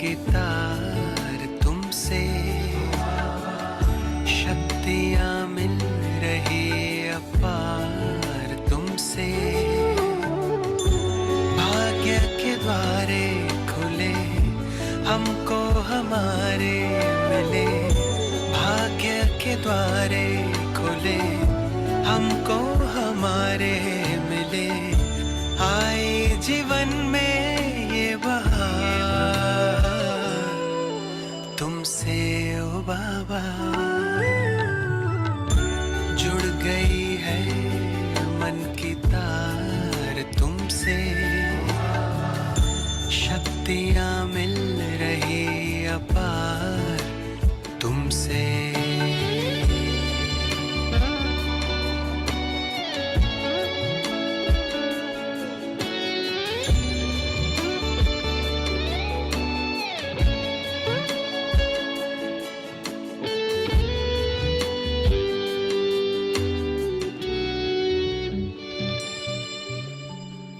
की तार तुमसे शक्तियाँ मिल रही अपार तुमसे। भाग्य के द्वारे खुले हमको हमारे मिले, भाग्य के द्वारे खुले हमको हमारे मिले। आए जीवन में ये बहार तुमसे ओ बाबा। जुड़ गई है मन की तार तुमसे, शक्तियाँ मिल रही अपार तुमसे।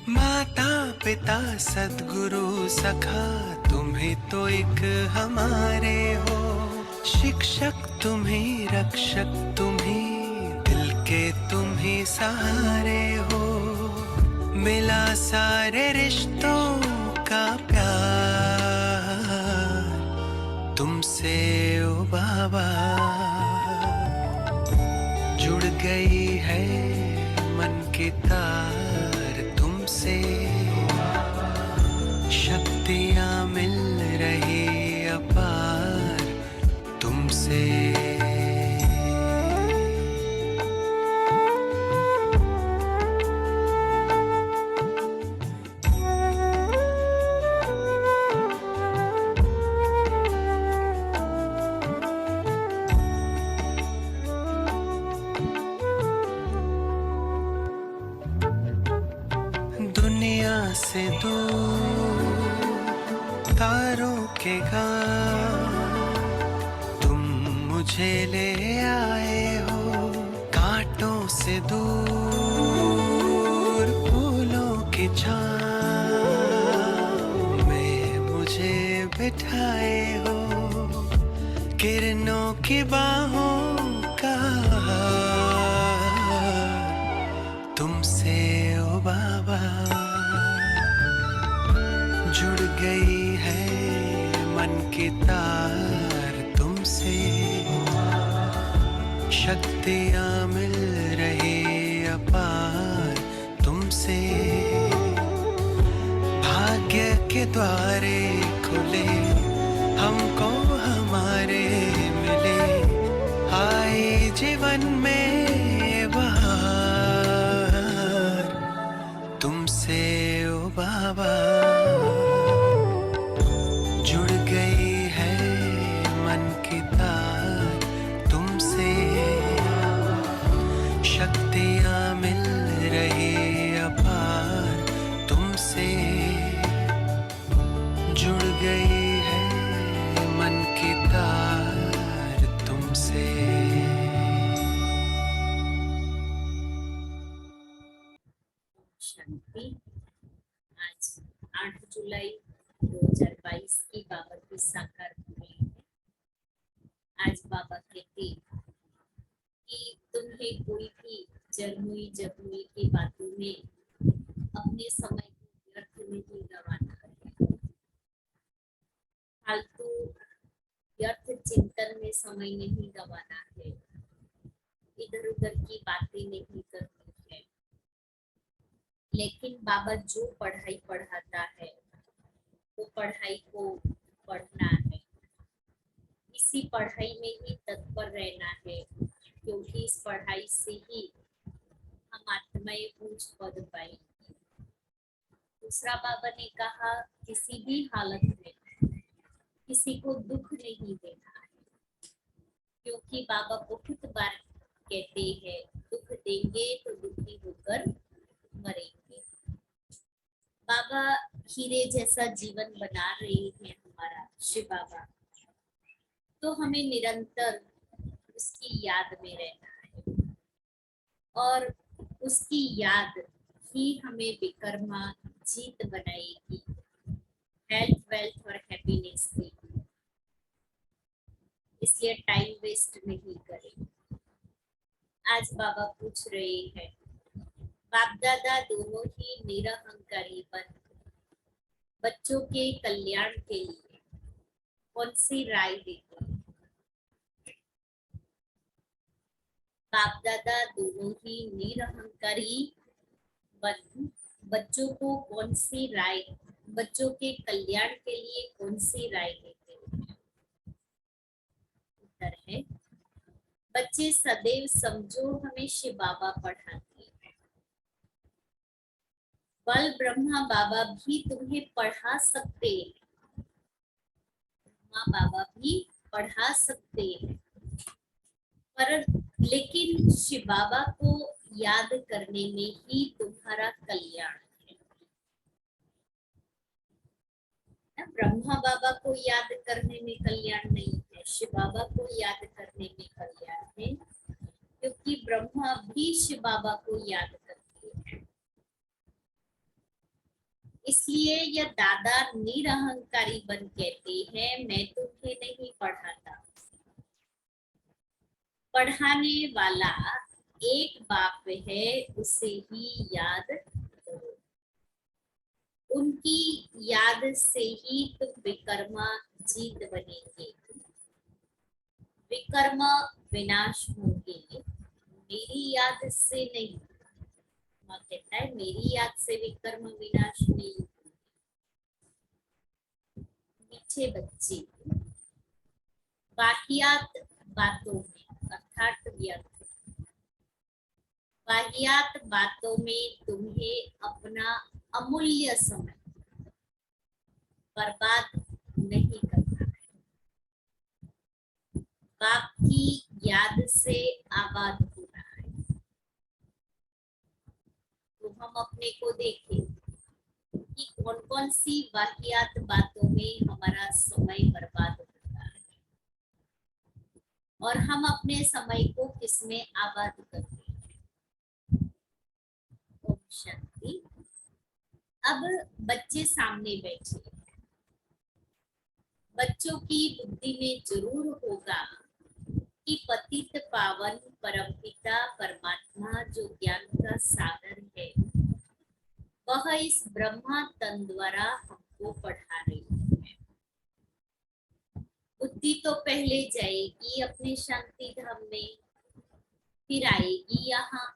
माता पिता सद्गुरु सखा तुम ही तो एक हमारे हो। शिक्षक तुम ही, रक्षक तुम ही, दिल के तुम ही सहारे हो। मिला सारे रिश्तों का प्यार तुमसे ओ बाबा। जुड़ गई है मन की तार तुमसे, शक्तियाँ मिल रही अपार तुमसे। दुनिया से दूर तारों के गांव तुम मुझे ले आए हो। कांटों से दूर फूलों की छाँव में मुझे बिठाए हो। किरणों की बाहों का तुमसे ओ बाबा। जुड़ गई है मन की तार तुमसे, शक्तियाँ मिल रही अपार तुमसे। भाग्य के द्वारे खुले हमको हमारे मिले। आए जीवन में बहार तुमसे ओ बाबा। जुड़ गई है मन की तार तुमसे, शक्तियाँ मिल रही अपार तुमसे। जुड़ गई है मन की तार तुमसे। शांति। आज 8 जुलाई 2022 की बाबा की साकार हुई है। आज बाबा कहते कि तुम्हें कोई भी जरमुई जगमुई की बातों में अपने समय को व्यर्थ नहीं गंवाना है। फालतू व्यर्थ चिंतन में समय नहीं गंवाना है। इधर उधर की बातें नहीं करनी है। लेकिन बाबा जो पढ़ाई पढ़ाता है वो पढ़ाई को पढ़ना है। इसी पढ़ाई में ही तत्पर रहना है, क्योंकि इस पढ़ाई से ही हम आत्माएं ऊंच पद पाएंगे। दूसरा बाबा ने कहा किसी भी हालत में किसी को दुख नहीं देना है, क्योंकि बाबा बहुत बार कहते हैं दुख देंगे तो दुखी होकर मरेंगे। बाबा हीरे जैसा जीवन बना रहे हैं हमारा शिव बाबा, तो हमें निरंतर उसकी याद में रहना है और उसकी याद ही हमें विकर्मा जीत बनाएगी, हेल्थ, वेल्थ और हैप्पीनेस के लिए, इसलिए टाइम वेस्ट नहीं करें। आज बाबा पूछ रहे हैं, बाप दादा दोनों ही निरहंकारी बच्चों के कल्याण के लिए कौन सी राय देते हैं? बाप दादा दोनों ही निरहंकारी बच्चों को कौन सी राय, बच्चों के कल्याण के लिए कौन सी राय देते हैं? उत्तर है, बच्चे सदैव समझो हमें शिव बाबा पढ़ाते हैं। बल ब्रह्मा बाबा भी तुम्हें पढ़ा सकते हैं, ब्रह्मा बाबा भी पढ़ा सकते हैं, पर लेकिन शिव बाबा को याद करने में ही तुम्हारा कल्याण है। ब्रह्मा बाबा को याद करने में कल्याण नहीं है, शिव बाबा को याद करने में कल्याण है, क्योंकि ब्रह्मा भी शिव बाबा को याद करते हैं। इसलिए यह दादा निरहंकारी बन कहते हैं, मैं तुम्हें नहीं पढ़ाता, पढ़ाने वाला एक बाप है, उसे ही याद करो। उनकी याद से ही तुम विकर्मा जीत बनेंगे, विकर्मा विनाश होंगे, मेरी याद से नहीं। माँ कहता है, मेरी याद से विकर्म विनाश नहीं। मीठे बच्चे वाहियात बातों में अर्थात व्यर्थ, वाहियात बातों में तुम्हें अपना अमूल्य समय बर्बाद नहीं करना है। बाप की याद से आबाद होना है। तो हम अपने को देखें कि कौन कौन सी वाहियात बातों में हमारा समय बर्बाद होता है और हम अपने समय को किसमें आबाद करते हैं। ओम शांति। अब बच्चे सामने बैठे, बच्चों की बुद्धि में जरूर होगा कि पतित पावन परमपिता परमात्मा जो ज्ञान का सागर है, वह इस ब्रह्मा तन द्वारा हमको पढ़ा रही है। बुद्धि तो पहले जाएगी अपने शांति धाम में, फिर आएगी यहाँ।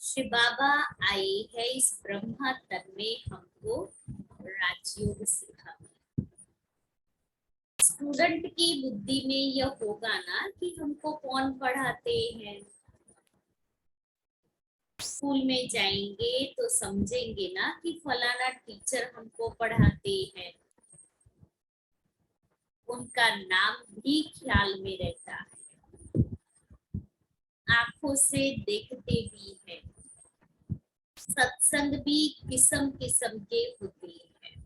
शिव बाबा आए हैं इस ब्रह्मा तन में हमको राजयोग सिखा। स्टूडेंट की बुद्धि में यह होगा ना कि हमको कौन पढ़ाते हैं। स्कूल में जाएंगे तो समझेंगे ना कि फलाना टीचर हमको पढ़ाते हैं, उनका नाम भी ख्याल में रहता है, आंखों से देखते भी हैं। सत्संग भी किस्म किस्म के होते हैं।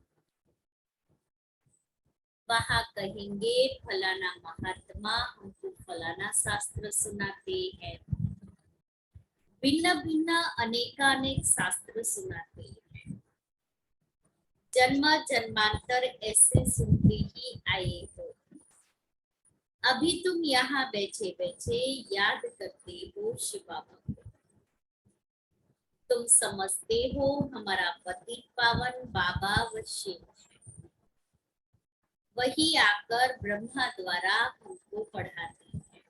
वहां कहेंगे फलाना महात्मा हमको फलाना शास्त्र सुनाते हैं, भिन्न भिन्न अनेकानेक शास्त्र सुनाते हैं। जन्म जन्मांतर ऐसे सुनते ही आए हो। अभी तुम यहाँ बैठे बैठे याद करते हो शिव बाबा को। तुम समझते हो हमारा पतित पावन बाबा व शिव है, वही आकर ब्रह्मा द्वारा हमको पढ़ाते हैं।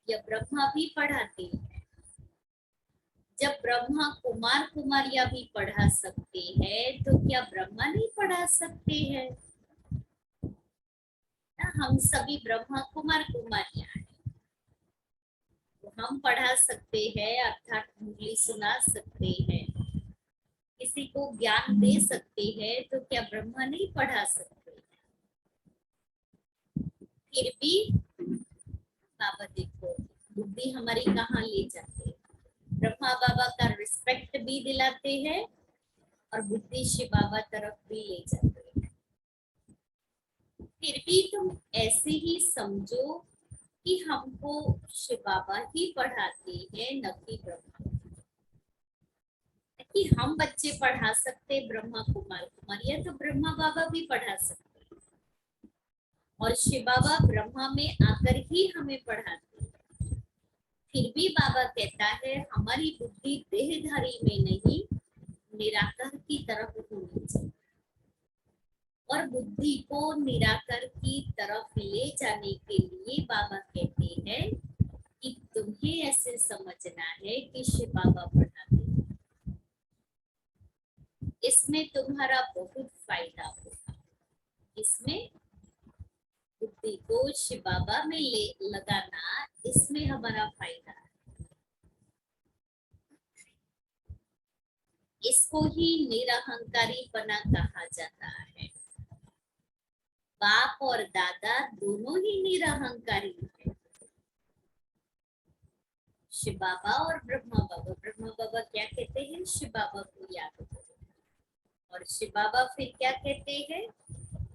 यह ब्रह्मा भी पढ़ाते हैं। जब ब्रह्मा कुमार कुमारियां भी पढ़ा सकते हैं, तो क्या ब्रह्मा नहीं पढ़ा सकते हैं? हम सभी ब्रह्मा कुमार कुमारियां हैं, तो हम पढ़ा सकते हैं, अर्थात मुरली सुना सकते हैं, किसी को ज्ञान दे सकते हैं, तो क्या ब्रह्मा नहीं पढ़ा सकते? फिर भी बाबा देखो बुद्धि हमारी कहाँ ले जाते हैं। ब्रह्मा बाबा का रिस्पेक्ट भी दिलाते हैं और बुद्धि शिव बाबा तरफ भी ले जाते हैं। फिर भी तुम ऐसे ही समझो कि हमको शिव बाबा ही पढ़ाते हैं, न कि ब्रह्मा। कि हम बच्चे पढ़ा सकते ब्रह्मा कुमार कुमारियां, तो ब्रह्मा बाबा भी पढ़ा सकते और शिव बाबा ब्रह्मा में आकर ही हमें पढ़ाते। फिर भी बाबा कहता है हमारी बुद्धि देहधारी में नहीं निराकार की तरफ होनी चाहिए, और बुद्धि को निराकार की तरफ ले जाने के लिए बाबा कहते हैं कि तुम्हें ऐसे समझना है कि शिव बाबा पढ़ाते हैं, इसमें तुम्हारा बहुत फायदा होगा। इसमें बुद्धि को शिव बाबा में ले लगाना, इसमें हमारा फायदा है। इसको ही निरहंकारी पना कहा जाता है। बाप और दादा दोनों ही निरहंकारी है, शिव बाबा और ब्रह्मा बाबा। ब्रह्मा बाबा क्या कहते हैं? शिव बाबा को याद करो। और शिव बाबा फिर क्या कहते हैं?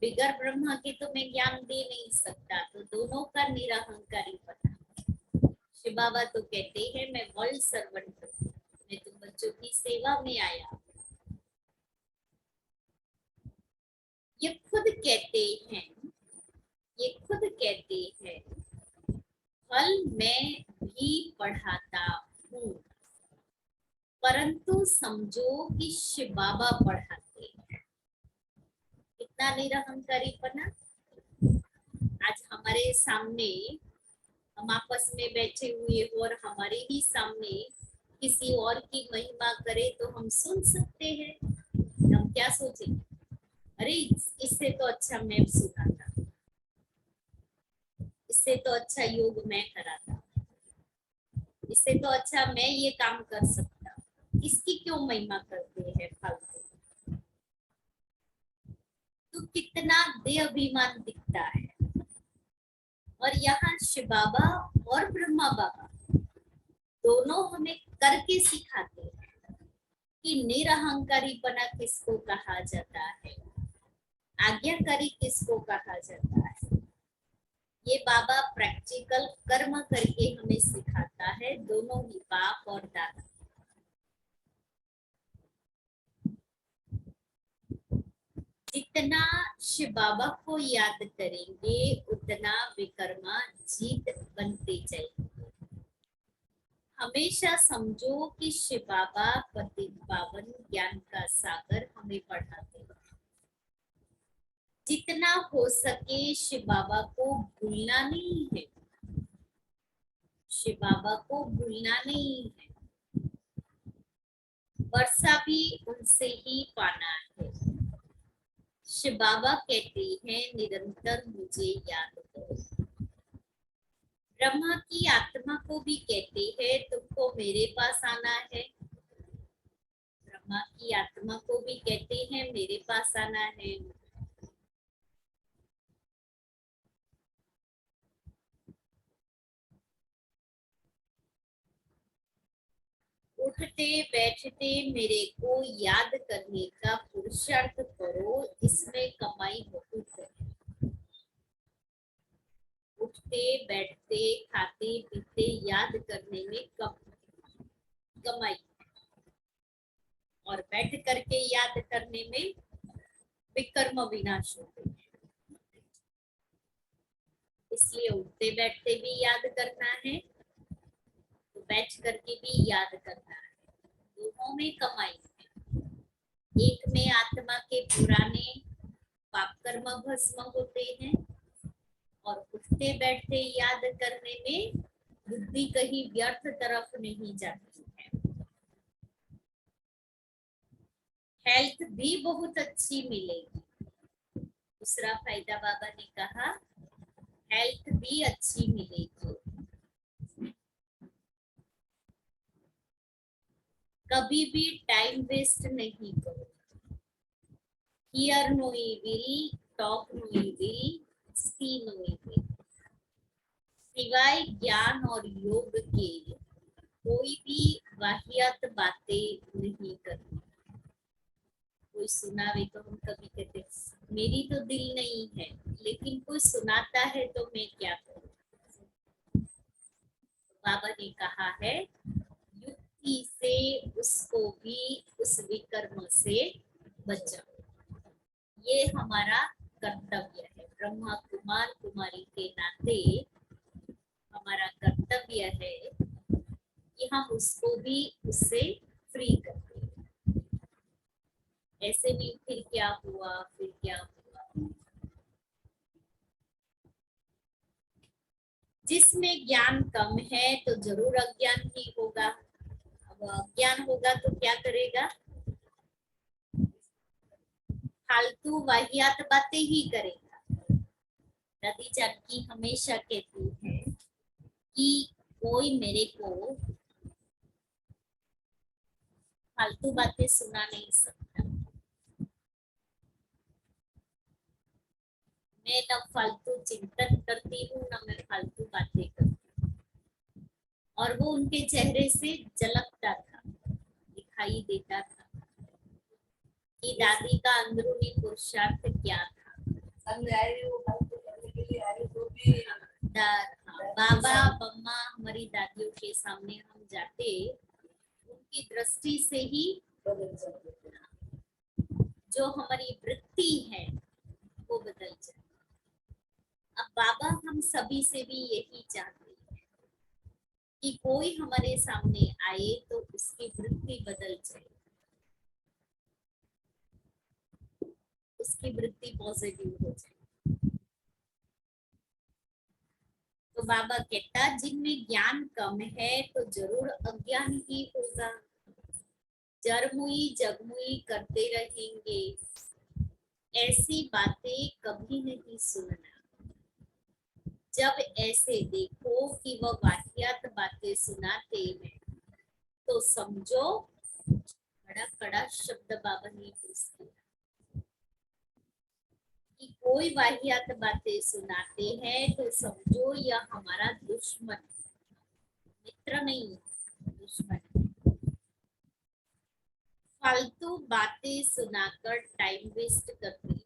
बिगर ब्रह्मा के तो मैं ज्ञान दे नहीं सकता, तो दोनों का निरहंकारी पना। शिव बाबा तो कहते हैं मैं वर्ल्ड सर्वेंट हूँ, मैं तुम बच्चों की सेवा में आया। ये खुद कहते हैं, ये खुद कहते हैं कल मैं भी पढ़ाता हूँ, परंतु समझो कि शिव बाबा पढ़ाते हैं। कितना निरहंकारीपना। आज हमारे सामने हम आपस में बैठे हुए हो और हमारे ही सामने किसी और की महिमा करे तो हम सुन सकते हैं। हम क्या सोचेंगे? अरे इससे तो अच्छा मैं सुना था, इससे तो अच्छा योग मैं करा था, इससे तो अच्छा मैं ये काम कर सकता, इसकी क्यों महिमा करते हैं फालतू। तो कितना देहाभिमान दिखता है। और यहाँ शिव बाबा और ब्रह्मा बाबा दोनों हमें करके सिखाते हैं कि निरहंकारीपना किसको कहा जाता है, आज्ञाकारी किसको कहा जाता है। ये बाबा प्रैक्टिकल कर्म करके हमें सिखाता है, दोनों ही बाप और दादा। जितना शिव बाबा को याद करेंगे उतना विकर्मा जीत बनते जाएंगे। हमेशा समझो कि शिव बाबा पतित पावन ज्ञान का सागर हमें पढ़ाते हैं। जितना हो सके शिव बाबा को भूलना नहीं है, शिव बाबा को भूलना नहीं है। वर्षा भी उनसे ही पाना है। शिव बाबा कहते हैं निरंतर मुझे याद करो। ब्रह्मा की आत्मा को भी कहते हैं तुमको मेरे पास आना है। ब्रह्मा की आत्मा को भी कहते हैं मेरे पास आना है। उठते बैठते मेरे को याद करने का पुरुषार्थ करो, इसमें कमाई बहुत है। उठते बैठते खाते पीते याद करने में कमाई, और बैठ करके याद करने में विकर्म विनाश होते हैं। इसलिए उठते बैठते भी याद करना है, तो बैठ करके भी याद करना है, दोनों में कमाई है। एक में आत्मा के पुराने पाप कर्म भस्म होते हैं, और उठते बैठते याद करने में बुद्धि कहीं व्यर्थ तरफ नहीं जाती है। हेल्थ भी बहुत अच्छी मिलेगी। दूसरा फायदा बाबा ने कहा हेल्थ भी अच्छी मिलेगी। कभी भी टाइम वेस्ट नहीं करो। Hear no evil, talk no evil, see no evil. सिवाय ज्ञान और योग के कोई भी वाहियात बातें नहीं करनी। कोई सुनावे तो हम कभी कहते मेरी तो दिल नहीं है, लेकिन कोई सुनाता है तो मैं क्या करूं। बाबा ने कहा है युक्ति विपत्ति से उसको भी उस विकर्म से बचाओ। ये हमारा कर्तव्य है। ब्रह्मा कुमार कुमारी के नाते हमारा कर्तव्य है कि हम उसको भी उससे फ्री कर दें। ऐसे नहीं फिर क्या हुआ, फिर क्या हुआ। जिसमें ज्ञान कम है तो जरूर अज्ञान ही होगा। अब अज्ञान होगा तो क्या करेगा? फालतू वाहियात बातें ही करेगा। दादी जानकी हमेशा कहती है कि कोई मेरे को फालतू बातें सुना नहीं सकता। मैं न फालतू चिंतन करती हूँ, न मैं फालतू बातें करती हूँ। और वो उनके चेहरे से झलकता था, दिखाई देता था कि दादी का अंदरूनी पुरुषार्थ क्या था। बाबा बम्मा हमारी दादियों के सामने हम जाते, उनकी दृष्टि से ही जो हमारी वृत्ति है वो बदल जाए। अब बाबा हम सभी से भी यही चाहते हैं कि कोई हमारे सामने आए तो उसकी वृत्ति बदल जाए, उसकी वृत्ति पॉजिटिव हो जाए। तो बाबा कहता जिनमें ज्ञान कम है तो जरूर अज्ञान ही होगा। जरमुई जगमुई करते रहेंगे, ऐसी बातें कभी नहीं सुनना। जब ऐसे देखो कि वह वाहियात बातें सुनाते हैं तो समझो, बड़ा कड़ा शब्द बाबा ने यूज किया, कि कोई वाहियात बातें सुनाते हैं तो समझो यह हमारा दुश्मन, मित्र नहीं, दुश्मन। फालतू बातें सुनाकर टाइम वेस्ट करते हैं।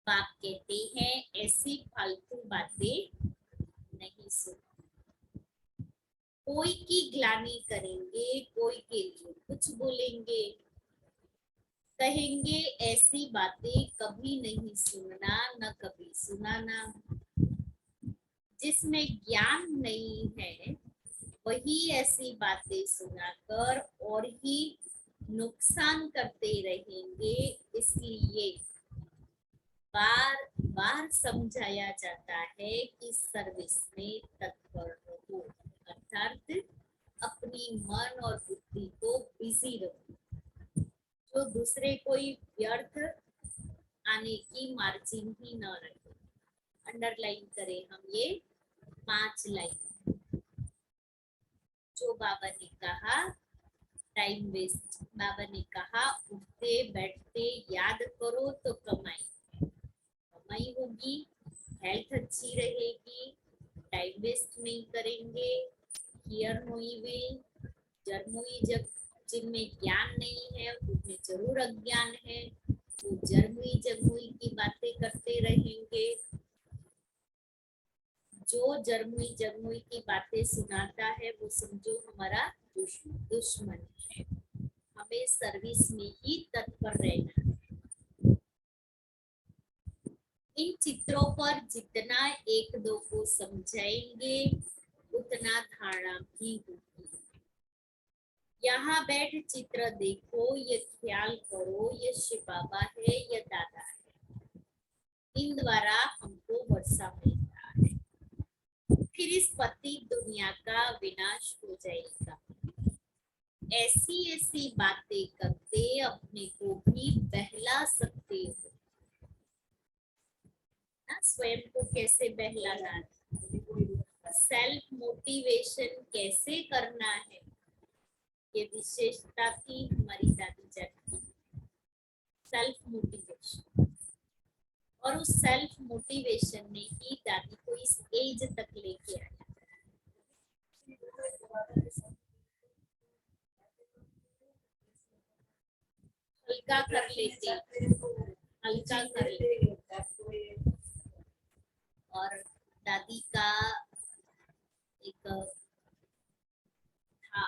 बाप कहते हैं ऐसी फालतू बातें नहीं सुनो। कोई की ग्लानि करेंगे, कोई के लिए कुछ बोलेंगे, कहेंगे ऐसी बातें कभी नहीं सुनना, न कभी सुनाना। जिसमें ज्ञान नहीं है वही ऐसी बातें सुनाकर और ही नुकसान करते रहेंगे। इसलिए बार बार समझाया जाता है कि सर्विस में तत्पर रहो, अर्थात अपनी मन और बुद्धि को बिजी रखो, जो दूसरे कोई व्यर्थ आने की मार्जिन ही न रखे। अंडरलाइन करें हम ये 5 लाइन जो बाबा ने कहा। टाइम वेस्ट, बाबा ने कहा उठते बैठते याद करो तो कमाई होगी, हेल्थ अच्छी रहेगी, टाइम वेस्ट नहीं करेंगे। हियर हुई वे जरमुई जग, जिनमें ज्ञान नहीं है उनमें जरूर अज्ञान है, वो जरमुई जगमुई की बातें करते रहेंगे। जो जरमुई जगमुई की बातें सुनाता है वो समझो हमारा दुश्मन है। हमें सर्विस में ही तत्पर रहना है। इन चित्रों पर जितना एक दो को समझाएंगे उतना धारणा भी होगी। यहाँ बैठ चित्र देखो, ये ख्याल करो ये शिव बाबा है, ये दादा है, इन द्वारा हमको वर्षा मिलता है। फिर इस पति दुनिया का विनाश हो जाएगा। ऐसी ऐसी बातें करते अपने को भी बहला सकते हो ना। स्वयं को कैसे बहलाना, सेल्फ मोटिवेशन कैसे करना है, ये विशेषता थी हमारी दादी जान की, सेल्फ मोटिवेशन। और उस सेल्फ मोटिवेशन ने ही दादी को इस एज तक लेके आया। हल्का कर लेते, हल्का कर लेते। और दादी का एक था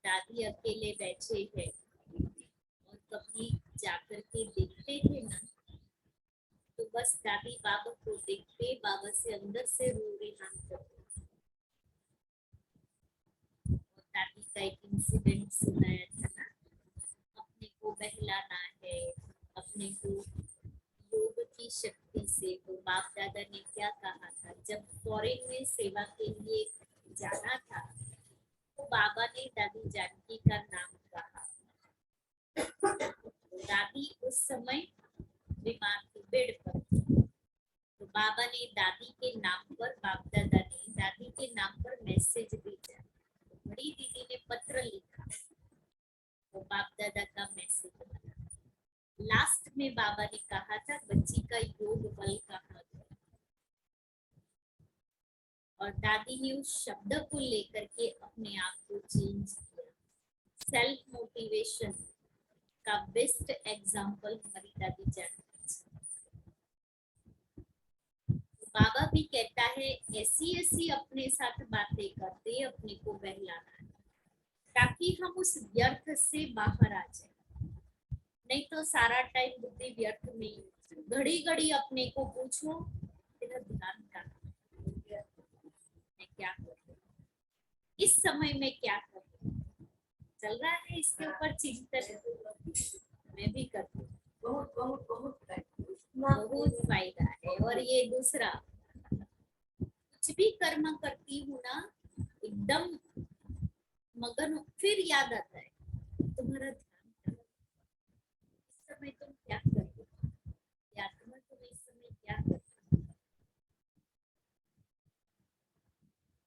दादी अकेले बैठे हैं और कभी जाकर के देखते थे ना, तो बस दादी बाबा को देखते बाबा से अंदर से रोने हाथ करते। और दादी का एक इंसिडेंट सुनाया था ना, अपने को बहलाना है, अपने को योग की शक्ति से। तो बाप दादा ने क्या कहा था, जब फॉरेन में सेवा के लिए जाना था तो बाबा ने दादी जानकी का नाम कहा। दादी उस समय बीमार थी, बेड पर थी। तो बाबा ने दादी के नाम पर, बाप दादा ने दादी के नाम पर मैसेज भेजा। बड़ी दीदी ने पत्र लिखा, वो बाप दादा का मैसेज बना। लास्ट में बाबा ने कहा था, बच्ची का योग बल कहाँ गया। और दादी ने उस शब्द को लेकर के अपने आप को चेंज किया। सेल्फ मोटिवेशन का बेस्ट एग्जाम्पल हमारी दादी जानती। बाबा भी कहता है, ऐसी ऐसी अपने साथ बातें करते अपने को बहलाना है, ताकि हम उस व्यर्थ से बाहर आ जाए। नहीं तो सारा टाइम बुद्धि व्यर्थ में, घड़ी घड़ी अपने को पूछो, तेरा ध्यान कहाँ, मैं क्या कर रही हूँ, इस समय में क्या कर रही हूँ, चल रहा है। इसके ऊपर चिंतन मैं भी करती हूँ, बहुत बहुत बहुत फायदा है। और ये दूसरा, कुछ भी कर्म करती हूँ ना, एकदम मगन, फिर याद आता है तुम्हारा ध्यान, इस समय तुम क्या कर रहे हो, आत्मा तुम इस समय क्या कर रहे हो।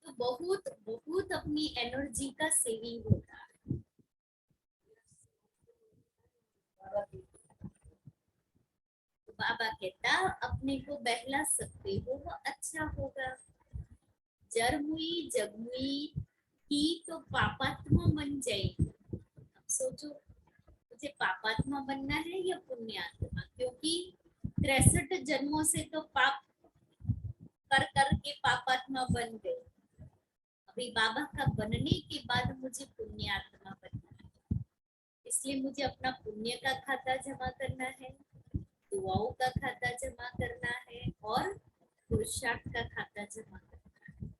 तो बहुत बहुत अपनी एनर्जी का सेविंग होता है। तो बाबा कहता, अपने को बहला सकते हो वो अच्छा होगा। जरमुई जगमुई की तो पापात्मा बन जाएगी। अब सोचो, मुझे पापात्मा बनना है या पुण्यात्मा, क्योंकि 63 जन्मों से तो पाप कर कर के पापात्मा बन गए। अभी बाबा का बनने के बाद मुझे पुण्यात्मा बनना है, इसलिए मुझे अपना पुण्य का खाता जमा करना है, दुआओं का खाता जमा करना है, और पुरुषार्थ का खाता जमा करना है।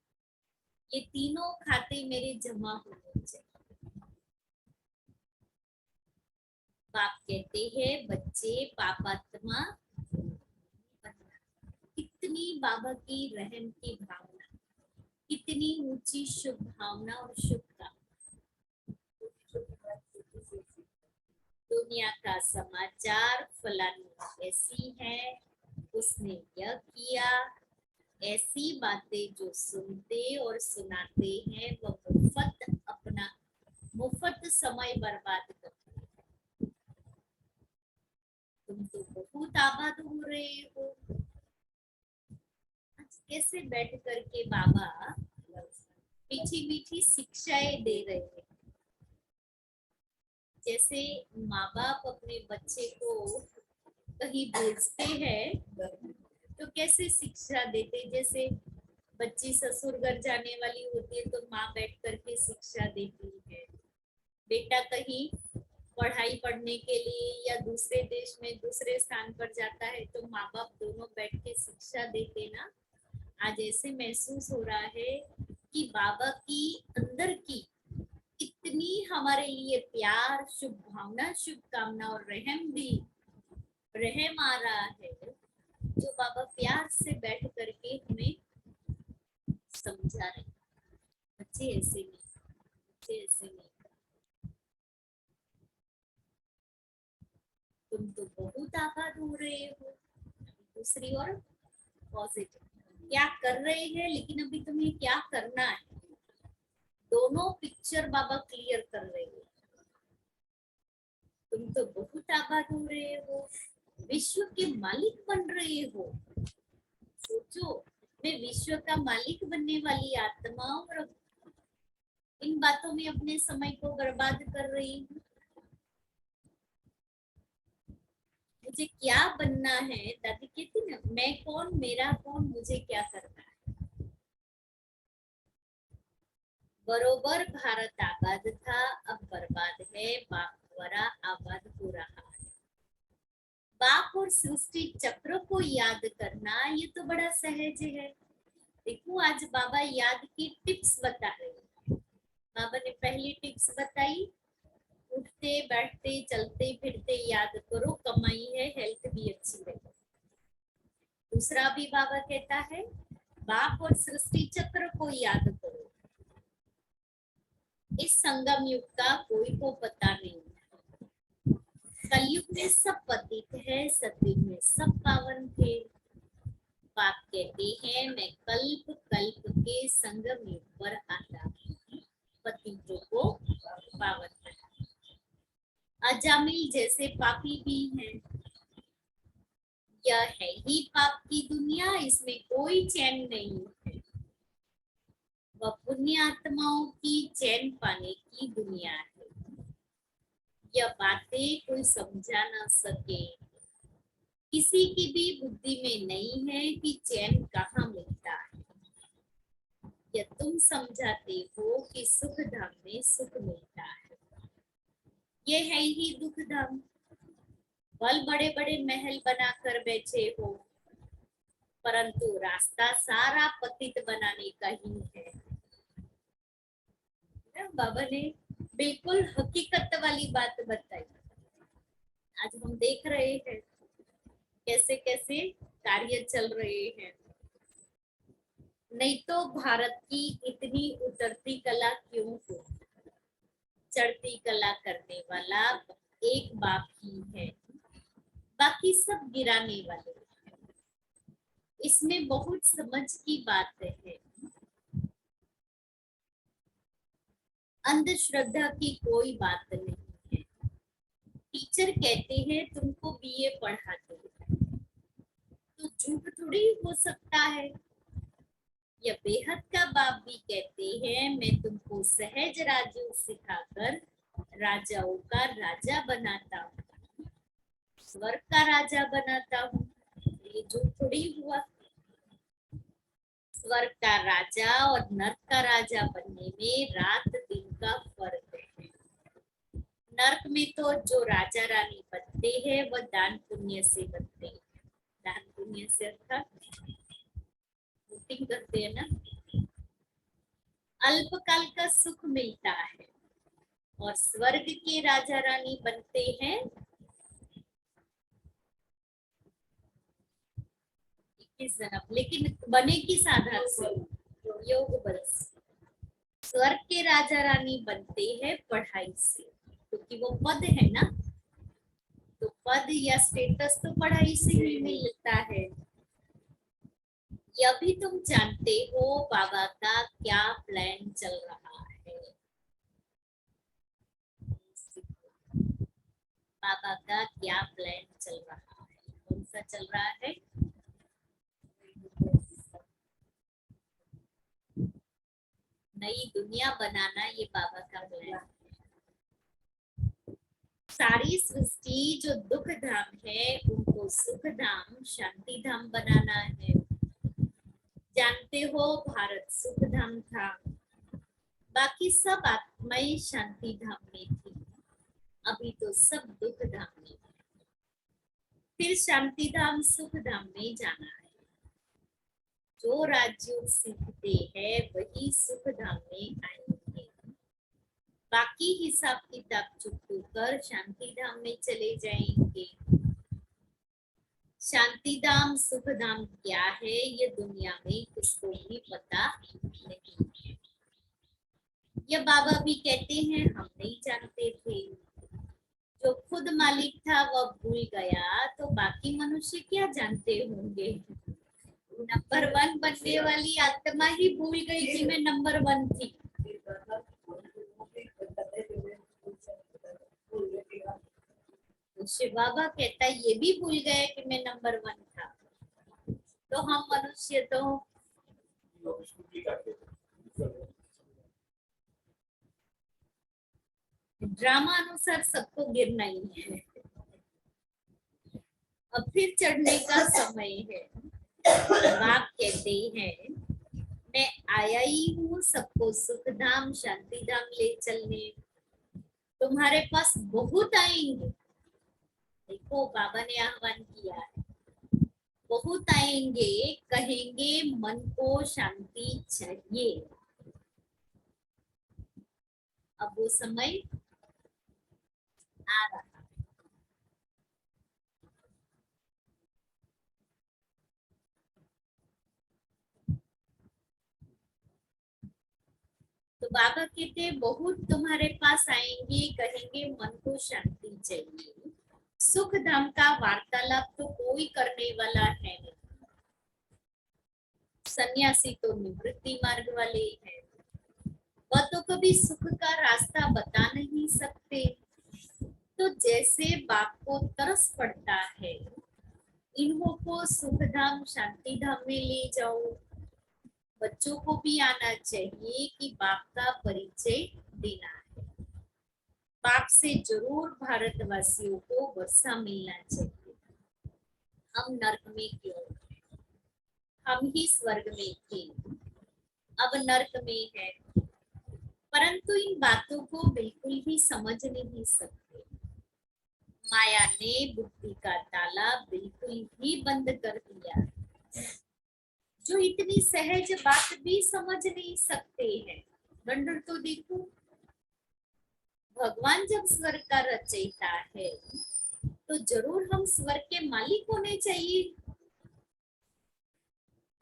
ये तीनों खाते मेरे जमा होने चाहिए। बाप कहते हैं, बच्चे पापात्मा बनना। कितनी बाबा की रहम की भावना, कितनी ऊंची शुभ भावना और शुभकामना। दुनिया का समाचार, फलानी ऐसी है, उसने यह किया, ऐसी बातें जो सुनते और सुनाते हैं, वह मुफ्त अपना मुफ्त समय बर्बाद करते हैं। तुम तो बहुत आबाद हो रहे हो। आज कैसे बैठ करके बाबा मीठी मीठी शिक्षाएं दे रहे हैं। जैसे माँ बाप अपने बच्चे को कहीं भेजते हैं तो कैसे शिक्षा देते, जैसे बच्ची ससुर घर जाने वाली होती है तो माँ बैठ करके शिक्षा देती है। बेटा कहीं पढ़ाई पढ़ने के लिए या दूसरे देश में दूसरे स्थान पर जाता है तो माँ बाप दोनों बैठ के शिक्षा देते ना। आज ऐसे महसूस हो रहा है कि बाबा की अंदर की इतनी हमारे लिए प्यार, शुभ भावना, शुभकामना और रहम आ रहा है, जो बाबा प्यार से बैठ करके हमें समझा रहे। बच्चे ऐसे नहीं, बच्चे ऐसे नहीं, तुम तो बहुत आबाद हो रहे हो। दूसरी ओर पॉजिटिव, क्या कर रहे हैं लेकिन अभी तुम्हें क्या करना है, दोनों पिक्चर बाबा क्लियर कर रहे हैं। तुम तो बहुत आबाद हो रहे हो, विश्व के मालिक बन रहे हो। सोचो, मैं विश्व का मालिक बनने वाली आत्मा और इन बातों में अपने समय को बर्बाद कर रही हूँ। मुझे क्या बनना है, दादी कहती ना, मैं कौन, मेरा कौन, मुझे क्या करना है। बरोबर भारत आबाद था, अब बर्बाद है, बाप द्वारा आबाद हो रहा है। बाप और सृष्टि चक्र को याद करना ये तो बड़ा सहज है। देखो आज बाबा याद की टिप्स बता रहे हैं। बाबा ने पहली टिप्स बताई, उठते बैठते चलते फिरते याद करो, कमाई है, हेल्थ भी अच्छी रहे। दूसरा भी बाबा कहता है बाप और सृष्टि चक्र को याद करो। इस संगम युग का कोई को पता नहीं, कलयुग में सब पतित है, सतयुग में सब पावन थे। बाप कहते हैं मैं कल्प कल्प के संगम युग पर आता हूँ, पतितों को पावन बना। अजामिल जैसे पापी भी हैं, यह है ही पाप की दुनिया, इसमें कोई चैन नहीं है। वह पुण्य आत्माओं की चैन पाने की दुनिया है। यह बातें कोई समझा ना सके, किसी की भी बुद्धि में नहीं है कि चैन कहाँ मिलता है। यह तुम समझाते हो कि सुख धाम में सुख मिलता है, ये है ही दुख धाम। बल बड़े बड़े महल बनाकर बैठे हो, परंतु रास्ता सारा पतित बनाने का ही है। बाबा ने बिल्कुल हकीकत वाली बात बताई। आज हम देख रहे हैं कैसे कैसे कार्य चल रहे हैं। नहीं तो भारत की इतनी उतरती कला क्यों हो? चढ़ती कला करने वाला एक बाप ही है, बाकी सब गिराने वाले। इसमें बहुत समझ की बात है। अंधश्रद्धा की कोई बात नहीं है। टीचर कहते हैं तुमको बीए पढ़ाते तो झूठ थोड़ी हो सकता है। यह बेहद का बाप भी कहते हैं मैं तुमको सहज राजयोग सिखाकर राजाओं का राजा बनाता हूँ, स्वर्ग का राजा बनाता हूँ। ये झूठ थोड़ी हुआ। स्वर्ग का राजा और नर्क का राजा बनने में रात दिन का फर्क है। नर्क में तो जो राजा रानी बनते हैं वह दान पुण्य से बनते हैं। दान पुण्य से अर्थात वोटिंग करते हैं ना। अल्पकाल का सुख मिलता है और स्वर्ग के राजा रानी बनते हैं 21 जन्म, लेकिन बने किस आधार से? योग बल से। स्वर्ग के राजा रानी बनते हैं पढ़ाई से, क्योंकि वो पद है ना, तो पद या स्टेटस तो पढ़ाई से ही मिलता है। यह भी तुम जानते हो बाबा का क्या प्लान चल रहा है। बाबा का क्या प्लान चल रहा है? कौन सा चल रहा है? नई दुनिया बनाना, ये बाबा का प्लान है। सारी सृष्टि जो दुख धाम है उनको सुख धाम शांति धाम बनाना है। जानते हो भारत सुख धाम था, बाकी सब आत्माएं शांति धाम में थी। अभी तो सब दुख धाम में, फिर शांति धाम सुख धाम में जाना है। जो राजयोग सीखते हैं वही सुख धाम में आएंगे, बाकी हिसाब किताब चुप कर शांति धाम में चले जाएंगे। शांति धाम सुख धाम क्या है ये दुनिया में किसको भी पता नहीं है। ये बाबा भी कहते हैं हम नहीं जानते थे। जो खुद मालिक था वह भूल गया तो बाकी मनुष्य क्या जानते होंगे। नंबर 1 बनने वाली आत्मा ही भूल गई कि मैं नंबर 1 थी। शिव बाबा कहता ये भी भूल गए कि मैं नंबर 1 था। तो हम मनुष्य तो ड्रामा अनुसार सबको गिरना ही है। अब फिर चढ़ने का समय है। बाप कहते हैं मैं आया ही हूँ सबको सुख धाम शांति धाम ले चलने। तुम्हारे पास बहुत आएंगे। देखो बाबा ने आह्वान किया है, बहुत आएंगे, कहेंगे मन को शांति चाहिए। अब वो समय आ रहा। तो बाबा कहते हैं बहुत तुम्हारे पास आएंगे, कहेंगे मन को शांति चाहिए। सुख धाम का वार्तालाप तो कोई करने वाला है नहीं। सन्यासी तो निवृत्ति मार्ग वाले हैं, वह तो कभी सुख का रास्ता बता नहीं सकते। तो जैसे बाप को तरस पड़ता है, इन्हों को सुख धाम शांति धाम में ले जाओ। बच्चों को भी आना चाहिए कि बाप का परिचय देना है। बाप से जरूर भारतवासियों को वर्षा मिलना चाहिए। हम नर्क में क्यों, हम ही स्वर्ग में थे, अब नर्क में है। परंतु इन बातों को बिल्कुल भी समझ नहीं सकते। माया ने बुद्धि का ताला बिल्कुल ही बंद कर दिया। जो इतनी सहज बात भी समझ नहीं सकते हैं। गंडर तो देखो, भगवान जब स्वर्ग का रचयिता है तो जरूर हम स्वर्ग के मालिक होने चाहिए।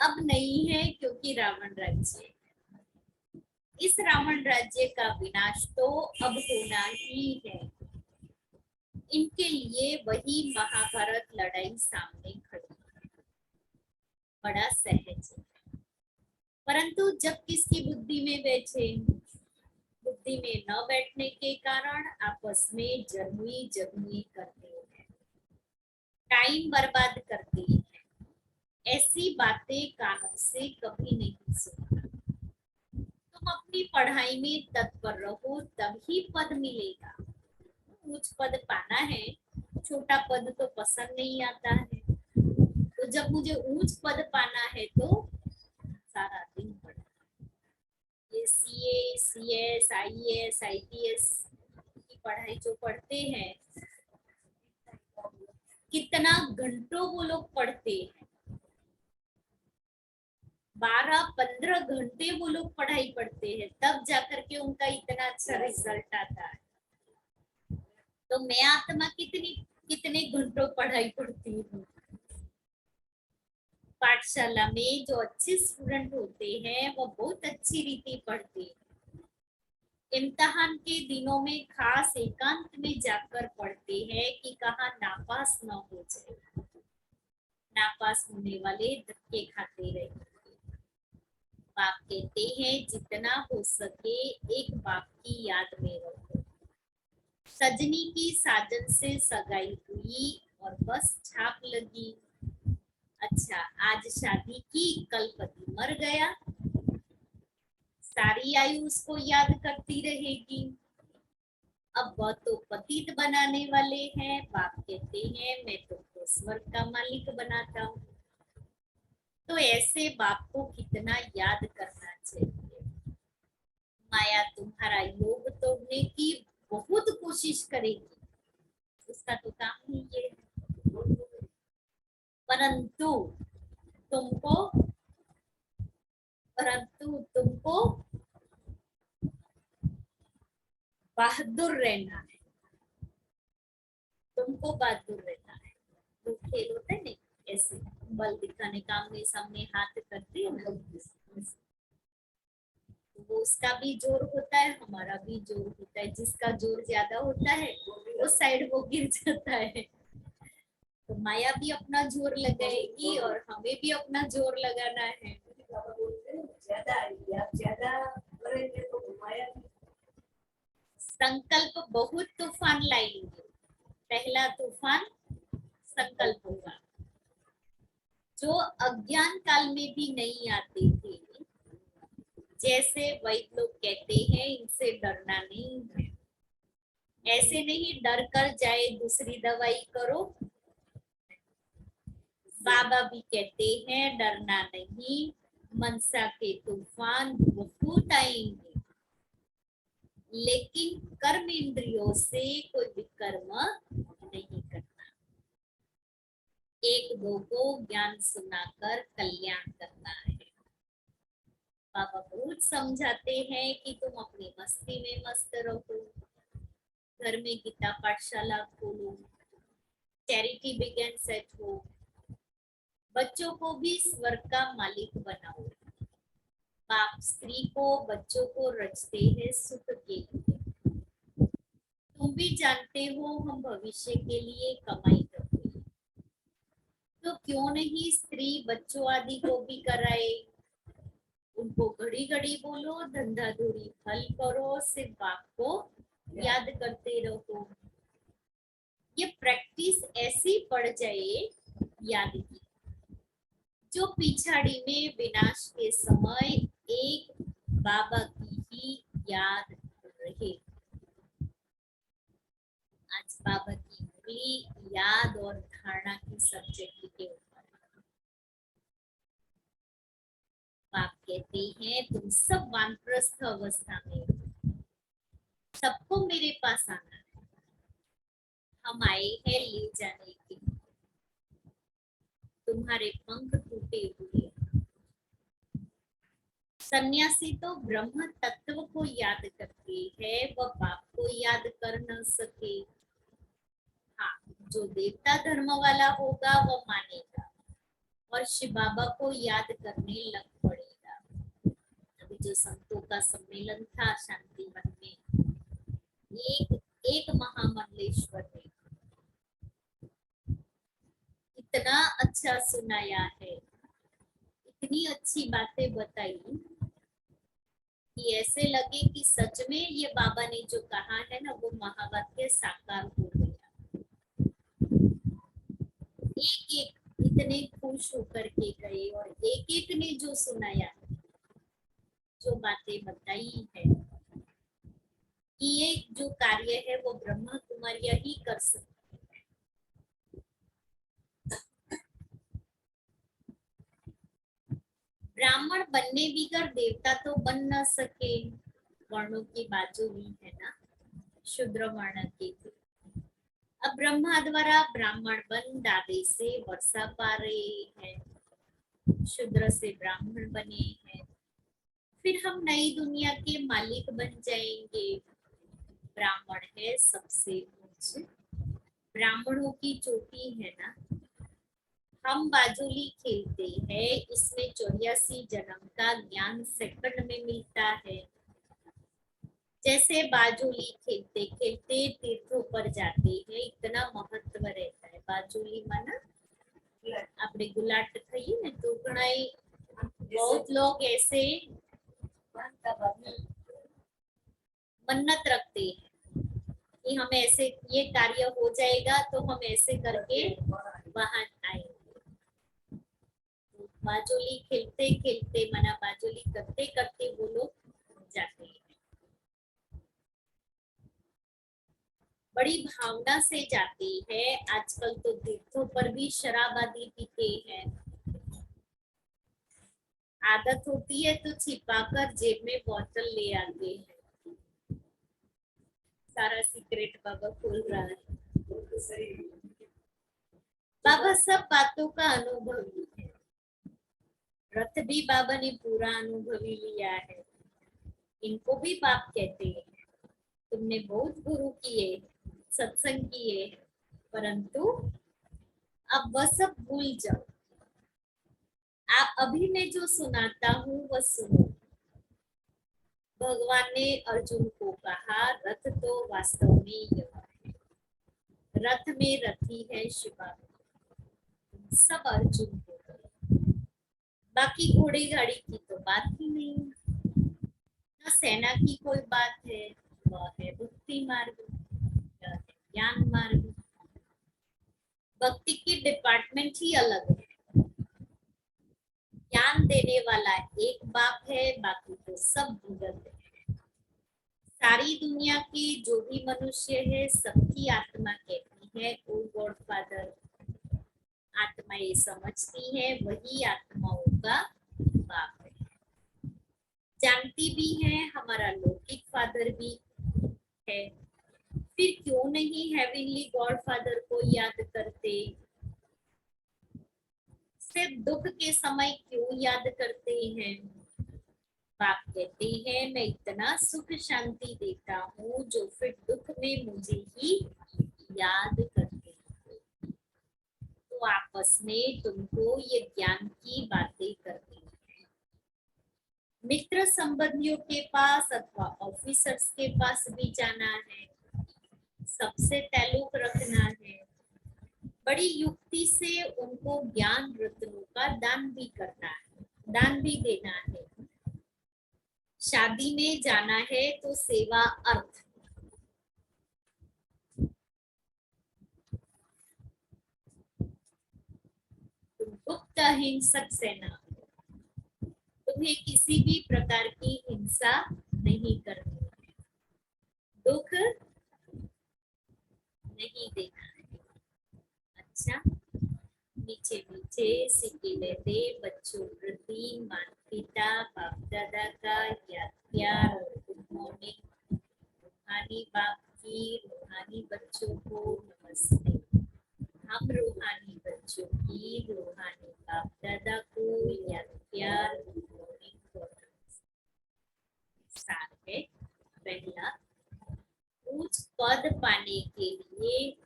अब नहीं है क्योंकि रावण राज्य, इस रावण राज्य का विनाश तो अब होना ही है। इनके लिए वही महाभारत लड़ाई सामने खड़ी है। बड़ा सहज है। परंतु जब किसकी बुद्धि में बैठे, बुद्धि में न बैठने के कारण आपस में जमुई जमुई करते हैं, टाइम बर्बाद करते हैं। ऐसी बातें कानों से कभी नहीं सुना। तुम अपनी पढ़ाई में तत्पर रहो, तभी पद मिलेगा। उच्च पद पाना है, छोटा पद तो पसंद नहीं आता है। तो जब मुझे ऊंच पद पाना है तो सारा दिन पढ़ना। ये सीए, सीएस, आईएएस, आईपीएस की पढ़ाई जो पढ़ते हैं, कितना घंटों वो लोग पढ़ते हैं। 12-15 घंटे वो लोग पढ़ाई पढ़ते हैं, तब जाकर के उनका इतना अच्छा रिजल्ट आता है। तो मैं आत्मा कितने घंटों पढ़ाई पढ़ती हूँ। पाठशाला में जो अच्छे स्टूडेंट होते हैं वो बहुत अच्छी रीति पढ़ते हैं। इम्तिहान के दिनों में खास एकांत में जाकर पढ़ते हैं कि कहाँ नापास न हो जाए। नापास होने वाले धक्के खाते रहे। बाप कहते हैं जितना हो सके एक बाप की याद में रहो। सजनी की साजन से सगाई हुई और बस छाप लगी। अच्छा, आज शादी की, कल पति मर गया, सारी आयु उसको याद करती रहेगी। अब वह तो पतित बनाने वाले हैं। बाप कहते हैं मैं तुमको स्वर्ग का मालिक बनाता हूँ। तो ऐसे बाप को कितना याद करना चाहिए। माया तुम्हारा योग तोड़ने की बहुत कोशिश करेगी, उसका तो काम ही ये है। परंतु तुमको बहादुर रहना है। तुमको बहादुर रहना है। तो खेल होता है नहीं, ऐसे बल दिखाने का, आमने सामने हाथ करते हैं, वो उसका भी जोर होता है, हमारा भी जोर होता है। जिसका जोर ज्यादा होता है वो साइड वो गिर जाता है। तो माया भी अपना जोर लगाएगी और हमें भी अपना जोर लगाना है। संकल्प बहुत तूफान लाएंगे। पहला तूफान संकल्प होगा, जो अज्ञान काल में भी नहीं आते थे। जैसे वैद्य लोग कहते हैं इनसे डरना नहीं है, ऐसे नहीं डर कर जाए दूसरी दवाई करो। बाबा भी कहते हैं डरना नहीं, मनसा के तूफान बहुत आएंगे, लेकिन कर्म इंद्रियों से कोई विकर्म नहीं करना। एक दो को ज्ञान सुनाकर कल्याण करना है। बाबा बहुत समझाते हैं कि तुम अपनी मस्ती में मस्त रहो, घर में गीता पाठशाला खोलो, चैरिटी बिगेन सेट हो, बच्चों को भी स्वर्ग का मालिक बनाओ। बाप स्त्री को बच्चों को रचते हैं सुख के लिए। तुम भी जानते हो हम भविष्य के लिए कमाई करते हैं, तो क्यों नहीं स्त्री बच्चों आदि को भी कराए। उनको घड़ी घड़ी बोलो धंधा धूरी फल करो, सिर्फ बाप को याद करते रहो। ये प्रैक्टिस ऐसी पड़ जाए याद की, जो पिछाड़ी में विनाश के समय एक बाबा की ही याद रहे। आज बाबा की पूरी याद और धारणा की सब्जेक्ट के ऊपर बाप कहते हैं तुम सब वानप्रस्थ अवस्था में हो, सबको मेरे पास आना है। हम आए हैं ले जाने के लिए। तुम्हारे पंख टूटे हुए। सन्यासी तो ब्रह्म तत्व को याद करते हैं, वह बाप को याद कर न सके। हाँ, जो देवता धर्म वाला होगा वह मानेगा और शिव बाबा को याद करने लग पड़ेगा। अभी जो संतों का सम्मेलन था शांतिवन में, एक एक महामंडलेश्वर ने इतना अच्छा सुनाया है, इतनी अच्छी बातें बताई कि ऐसे लगे कि सच में ये बाबा ने जो कहा है ना वो महावाक्य साकार हो गया। एक एक इतने खुश होकर के गए और एक एक ने जो सुनाया, जो बातें बताई है कि ये जो कार्य है वो ब्रह्मा कुमारियां ही कर सकते। ब्राह्मण बनने बिगर देवता तो बन न सके, वर्णों की बाजू भी है ना, शूद्र वर्ण के थे। अब ब्रह्मा द्वारा ब्राह्मण बन दादे से वर्षा पा रहे हैं, शूद्र से ब्राह्मण बने हैं, फिर हम नई दुनिया के मालिक बन जाएंगे। ब्राह्मण है सबसे ऊंच, ब्राह्मणों की चोटी है ना। हम बाजुली खेलते हैं, इसमें 84 जन्म का ज्ञान सेकंड में मिलता है। जैसे बाजुली खेलते खेलते तीर्थों पर जाते हैं, इतना महत्व रहता है। बाजुली माना આપણે ગુલાટ ખાઈએ ને તો ઘણા बहुत लोग ऐसे मन्नत रखते हैं कि हम ऐसे ये कार्य हो जाएगा तो हम ऐसे करके वहां आएंगे। बाजोली खेलते खेलते मना बाजोली करते करते वो लोग जाते हैं, बड़ी भावना से जाती है। आजकल तो तीर्थों पर भी शराब आदि पीते हैं। आदत होती है तो छिपाकर जेब में बोतल ले आते हैं। सारा सीक्रेट बाबा खोल रहा है। बाबा सब बातों का अनुभवी है। रथ भी बाबा ने पूरा अनुभवी लिया है। इनको भी बाप कहते हैं। तुमने बहुत गुरु किए, सत्संग किए, परंतु अब वह सब भूल जाओ। आप अभी मैं जो सुनाता हूँ वह सुनो। भगवान ने अर्जुन को कहा रथ तो वास्तव में यह है, रथ में रथी है शिवा, सब अर्जुन को करो। बाकी घोड़े गाड़ी की तो बात ही नहीं, न सेना की कोई बात है। वह है भक्ति मार्ग, यह है ज्ञान मार्ग। भक्ति की डिपार्टमेंट ही अलग है। ज्ञान देने वाला एक बाप है, बाकी तो सब भगत है। सारी दुनिया के जो भी मनुष्य है सबकी आत्मा कहती है ओ गॉड फादर। आत्मा ये समझती है वही आत्माओं का बाप है। जानती भी है हमारा लौकिक फादर भी है, फिर क्यों नहीं हेवनली गॉड फादर को याद करते? सिर्फ दुख के समय क्यों याद करते हैं? बाप कहते हैं मैं इतना सुख शांति देता हूँ जो फिर दुख में मुझे ही याद करते हैं। तो आपस में तुमको ये ज्ञान की बातें करनी है। मित्र संबंधियों के पास अथवा ऑफिसर्स के पास भी जाना है, सबसे ताल्लुक रखना है, बड़ी युक्ति से उनको ज्ञान रत्नों का दान भी करना है, दान भी देना है। शादी में जाना है तो सेवा अर्थ, तुम गुप्त हिंसक सेना, तुम्हें किसी भी प्रकार की हिंसा नहीं करनी है, दुख नहीं देना है। अच्छा, मीठे मीठे सिक्के लेते बच्चों प्रति माता पिता बाप दादा का याद प्यार और गुड मॉर्निंग। रूहानी बाप की रूहानी बच्चों को नमस्ते। हम रूहानी बच्चों की रूहानी बाप दादा को याद प्यार गुड मॉर्निंग और साथ है। पहला, उच्च पद पाने के लिए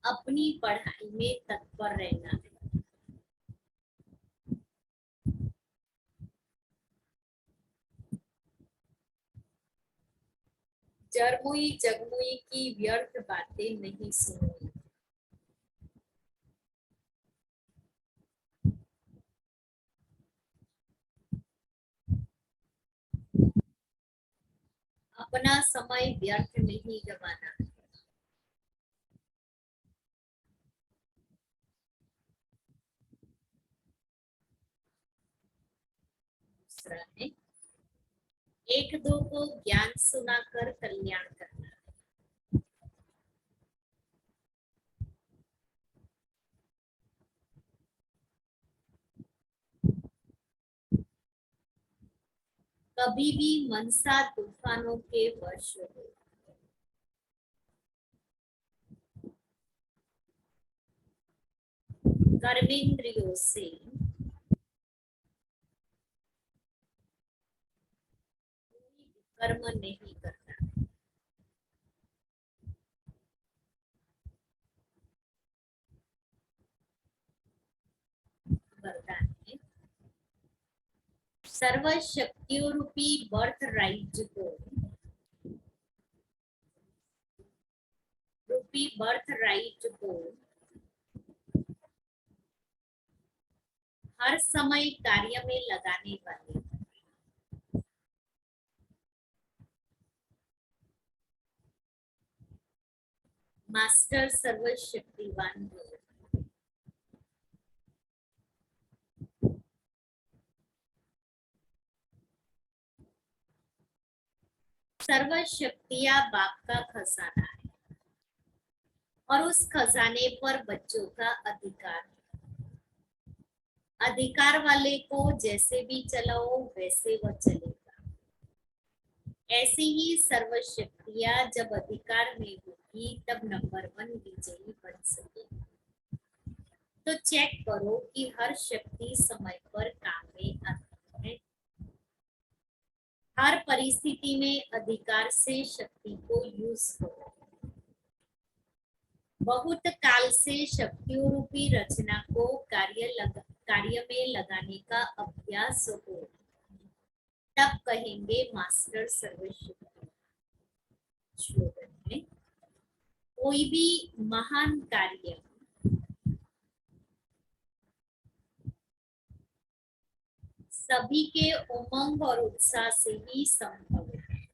अपनी पढ़ाई में तत्पर रहना है। जरमुई जगमुई की व्यर्थ बातें नहीं सुननी। अपना समय व्यर्थ नहीं गवाना। दूसरा है, एक दो को ज्ञान सुनाकर कल्याण करना। कभी भी मनसा तूफानों के वश हो। कर्मेंद्रियों से कर्म नहीं करना। वरदान है, सर्व शक्तियों रूपी बर्थ राइट को हर समय कार्य में लगाने वाले मास्टर सर्वशक्तिवान हो। सर्व शक्तियां बाप का खजाना है और उस खजाने पर बच्चों का अधिकार है। अधिकार वाले को जैसे भी चलाओ वैसे वह चलेगा। ऐसी ही सर्व शक्तियां जब अधिकार में होगी तब नंबर 1 विजयी बन सकेगी। तो चेक करो कि हर शक्ति समय पर काम में आती है। हर परिस्थिति में अधिकार से शक्ति को यूज करो। बहुत काल से शक्तियों रूपी रचना को कार्य में लगाने का अभ्यास हो, तब कहेंगे मास्टर सर्वशक्ति। स्लोगन है, कोई भी महान कार्य सभी के उमंग और उत्साह से ही संभव है।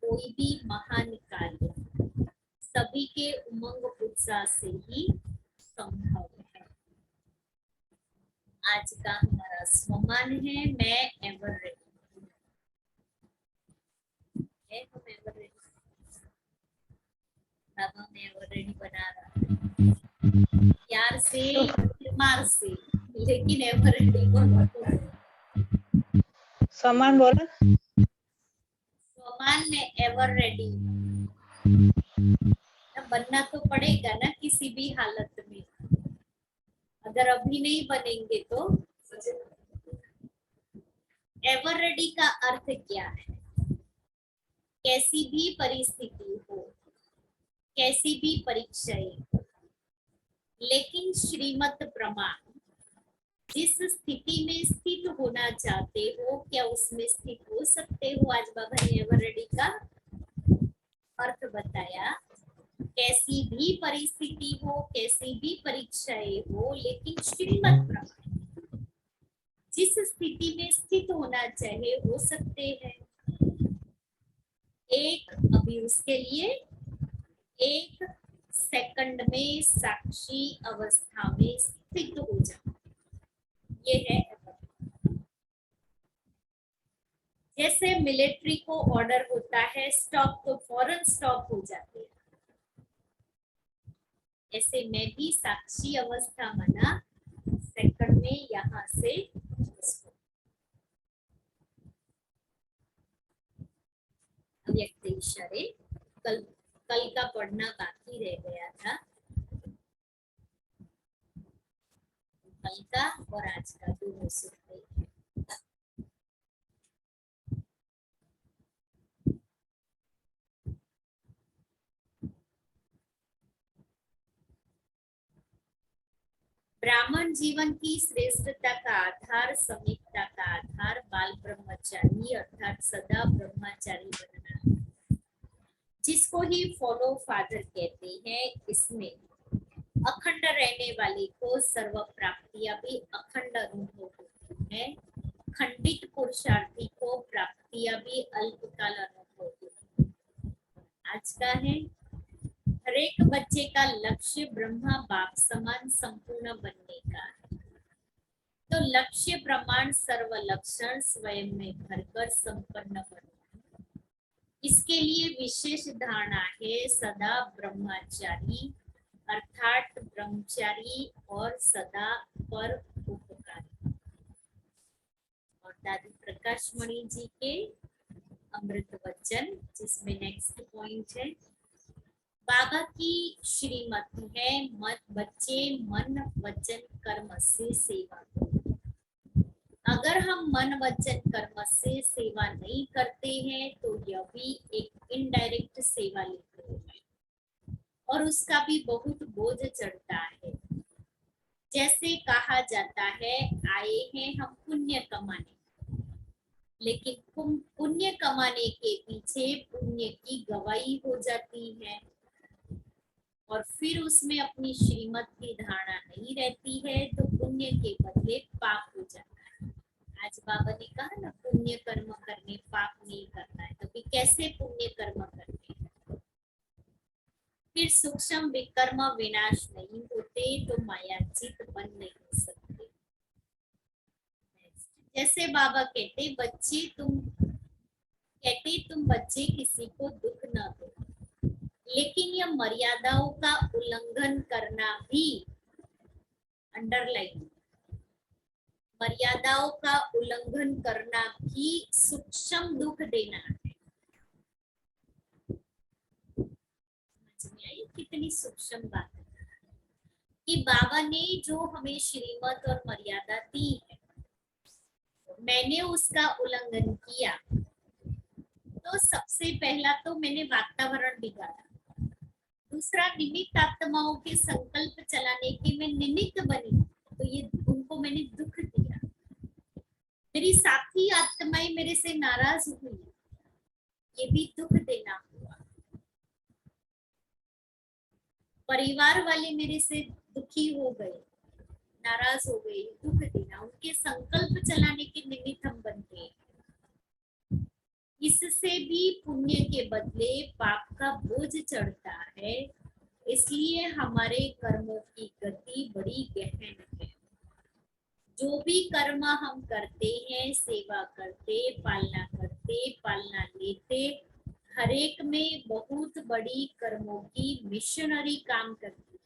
कोई भी महान कार्य सभी के उमंग उत्साह से ही संभव है। आज का हमारा स्वमान है, मैं एवर रेडी हूँ। हम एवर रेडी, अब हम एवर रेडी बना रहा है। प्यार से मार्स से, लेकिन एवर रेडी को समान बोला। स्वमान में एवर रेडी बनना तो पड़ेगा ना किसी भी हालत में। अगर अभी नहीं बनेंगे तो एवर रेडी का अर्थ क्या है? कैसी भी परिस्थिति हो, कैसी भी परीक्षाएं, लेकिन श्रीमत प्रमाण जिस स्थिति में स्थित होना चाहते हो, क्या उसमें स्थित हो सकते हो? आज बाबा ने एवर रेडी का अर्थ बताया। कैसी भी परिस्थिति हो, कैसी भी परीक्षाएं हो, लेकिन श्रीमत प्रमाण जिस स्थिति में स्थित होना चाहे हो सकते हैं। एक अभी उसके लिए एक सेकंड में साक्षी अवस्था में स्थित हो जाओ, ये है। जैसे मिलिट्री को ऑर्डर होता है स्टॉप, तो फौरन स्टॉप हो जाते हैं। ऐसे मैं भी साक्षी अवस्था माना सेकंड में यहां से व्यक्त इशारे। कल का पढ़ना बाकी रह गया था, कल का और आज का दोनों सुन गए। ब्राह्मण जीवन की श्रेष्ठता का आधार, समीपता का आधार बाल ब्रह्मचारी अर्थात सदा ब्रह्मचारी बनना, जिसको ही फॉलो फादर कहते हैं। इसमें अखंड रहने वाले को सर्व प्राप्तियां भी अखंड अनुभव होती है। खंडित पुरुषार्थी को प्राप्तियां भी अल्पकाल अनुभव होती है। आज का है हर एक बच्चे का लक्ष्य ब्रह्मा बाप समान संपूर्ण बनने का है। तो लक्ष्य प्रमाण सर्व लक्षण स्वयं में भरकर संपन्न बनना, इसके लिए विशेष धारणा है सदा ब्रह्मचारी अर्थात ब्रह्मचारी और सदा पर उपकारी। और दादी प्रकाश मणि जी के अमृत वचन, जिसमें नेक्स्ट पॉइंट है बाबा की श्रीमत है बच्चे मन वचन कर्म से सेवा करो। अगर हम मन वचन कर्म से सेवा नहीं करते हैं तो यह भी एक इनडायरेक्ट सेवा लेते हैं और उसका भी बहुत बोझ चढ़ता है। जैसे कहा जाता है आए हैं हम पुण्य कमाने, लेकिन पुण्य कमाने के पीछे पुण्य की गवाही हो जाती है और फिर उसमें अपनी श्रीमत की धारणा नहीं रहती है तो पुण्य के बदले पाप हो जाता है। आज बाबा ने कहा ना पुण्य कर्म करने पाप नहीं करना है, तो फिर कैसे पुण्य कर्म करने हैं? फिर सूक्ष्म विकर्म विनाश नहीं होते तो मायाचित बन नहीं हो सकते। जैसे बाबा कहते तुम बच्चे किसी को दुख न दो, लेकिन यह मर्यादाओं का उल्लंघन करना भी, अंडरलाइन, मर्यादाओं का उल्लंघन करना भी सूक्ष्म दुख देना है। समझ में आई कितनी सूक्ष्म बात है कि बाबा ने जो हमें श्रीमत और मर्यादा दी है, मैंने उसका उल्लंघन किया तो सबसे पहला तो मैंने वातावरण बिगाड़ा, दूसरा निमित्त आत्माओं के संकल्प चलाने के मैं निमित्त बनी, तो ये उनको मैंने दुख दिया। मेरी साथी आत्माएं मेरे से नाराज हुई, ये भी दुख देना हुआ। परिवार वाले मेरे से दुखी हो गए, नाराज हो गए, दुख देना। उनके संकल्प चलाने के निमित्त हम बनते हैं। इससे भी पुण्य के बदले पाप का बोझ चढ़ता है, इसलिए हमारे कर्मों की गति बड़ी गहन है। जो भी कर्म हम करते हैं, सेवा करते, पालना लेते, हर एक में बहुत बड़ी कर्मों की मिशनरी काम करती है।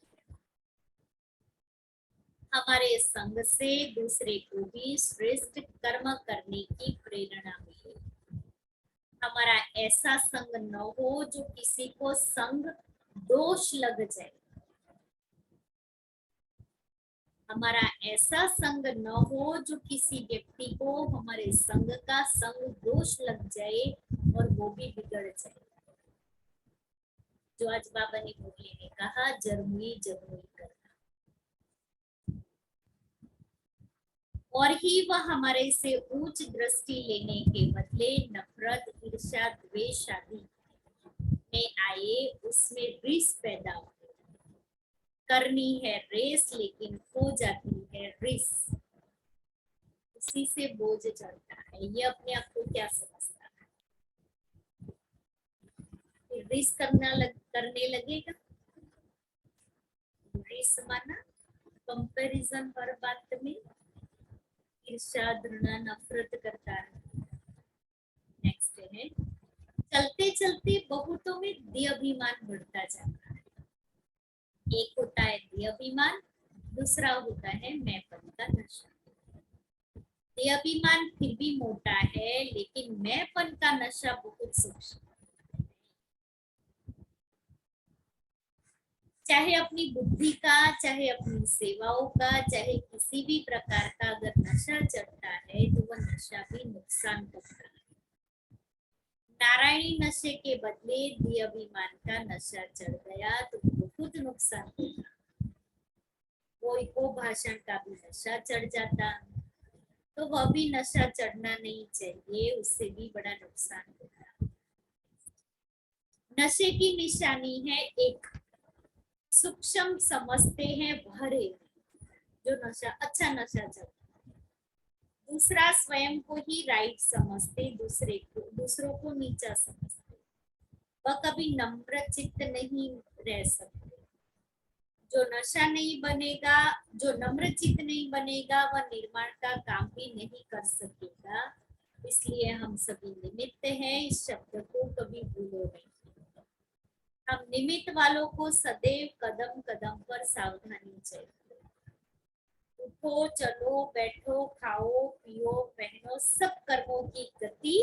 हमारे संग से दूसरे को भी श्रेष्ठ कर्म करने की प्रेरणा मिले। हमारा ऐसा संग न हो जो किसी को संग दोष लग जाए। हमारा ऐसा संग न हो जो किसी व्यक्ति को हमारे संग का संग दोष लग जाए और वो भी बिगड़ जाए। जो आज बाबा ने मुरली ने कहा, जरमुई जरमुई करना, और ही वह हमारे से उच्च दृष्टि लेने के बदले नफरत, ईर्ष्या, द्वेष आदि में आए, उसमें रिस पैदा हो। करनी है रेस लेकिन हो जाती है रिस, उसी से बोझ चढ़ता है। ये अपने आप को क्या समझता है? रिस करने लगेगा। रिस माना कंपैरिजन हर बात में, ईर्ष्या, घृणा, नफरत करता है। नेक्स्ट है, चलते चलते बहुतों में देहाभिमान बढ़ता जाता है। एक होता है देहाभिमान, दूसरा होता है मैंपन का नशा। देहाभिमान फिर भी मोटा है, लेकिन मैंपन का नशा बहुत सूक्ष्म। चाहे अपनी बुद्धि का, चाहे अपनी सेवाओं का, चाहे किसी भी प्रकार का अगर नशा चढ़ता है तो वह नशा भी नुकसान करता है। नारायणी नशे के बदले देहाभिमान का नशा चढ़ गया तो बहुत नुकसान होगा। कोई को भाषण का भी नशा चढ़ जाता तो वह भी नशा चढ़ना नहीं चाहिए, उससे भी बड़ा नुकसान होगा। नशे की निशानी है, एक सूक्ष्म समझते हैं भरे, जो नशा अच्छा नशा चढ़ता। दूसरा स्वयं को ही राइट समझते, दूसरों को नीचा समझते। वह कभी नम्र चित्त नहीं रह सकते। जो नशा नहीं बनेगा, जो नम्र चित्त नहीं बनेगा, वह निर्माण का काम भी नहीं कर सकेगा। इसलिए हम सभी निमित्त हैं, इस शब्द को कभी भूलो नहीं। हम निमित्त वालों को सदैव कदम कदम पर सावधानी चाहिए। उठो, चलो, बैठो, खाओ, पियो, पहनो, सब कर्मों की गति